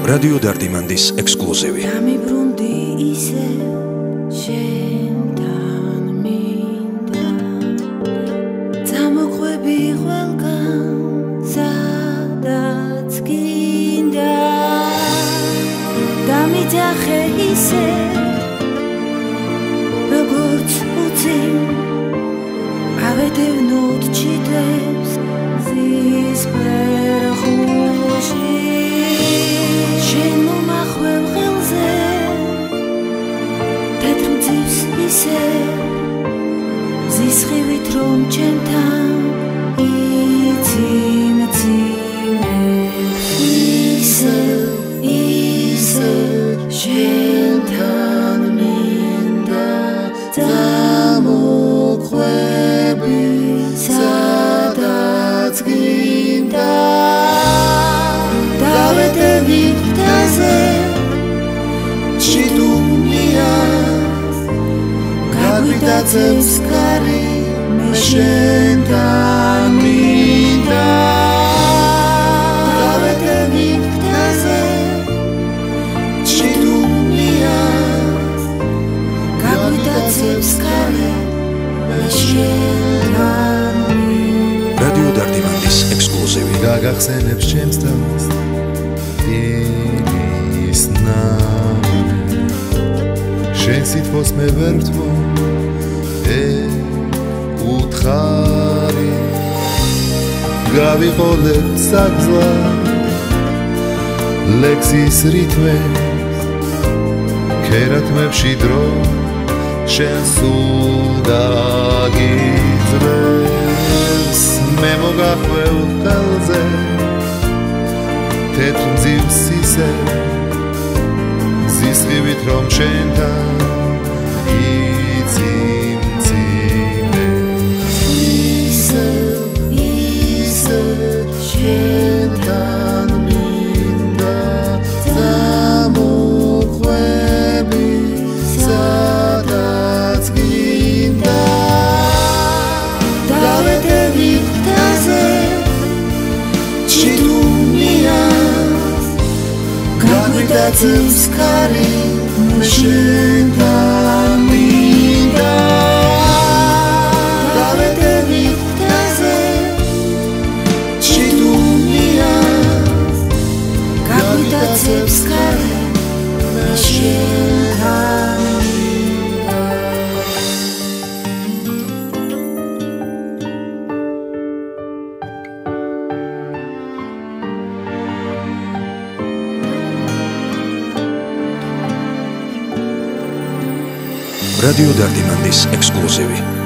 რადიო დარდიმანდის ექსკლუზივი. დამიბრუნდი ისე შენთან მინდა წამოყვები ყველგან სადაც გინდა დამიძახე ისე როგორც უცი ავედევნოთ ჩიტებს ზის ფერხუში შენ მომახვევ ხელზე თეთრ მძივს ისე ზისხივით რომ ჩემთან იციმციმე ისე შენთან მინდა წამოყვები სადაც გინდა დავედევი ფთაზე ჩიტუნიას გაგვიტაცებს კარი მე შენთან მინდა დავედევი ფთაზე ჩიტუნიას გაგვიტაცებს კარი მე შენთან მინდა რადიო დარდიმანდის ექსკლუზივი. გაგახსენებს ჩემს თავს ის ნამი შენ სიტყვას მე ვერ ვთმო უთხარი გავიყოლებ საგზად ლექსის რითმებს ქერათმებში დრო შენ სულ დაგიძრებს მე მოგახვევ ხელზე თეთრ მძივს ისე ზისხივით რომ შენთან იციმციმე ისე შენთან მინდა წამოყვები სადაც გინდა დავედევი ფთაზე ჩიტუნიას გაგვიტაცებს კარი მე შენთან მინდა დავედევი ფთაზე ჩიტუნიას გაგვიტაცებს კარი მე შენთან მინდა რადიო დარდიმანდის ექსკლუზივი.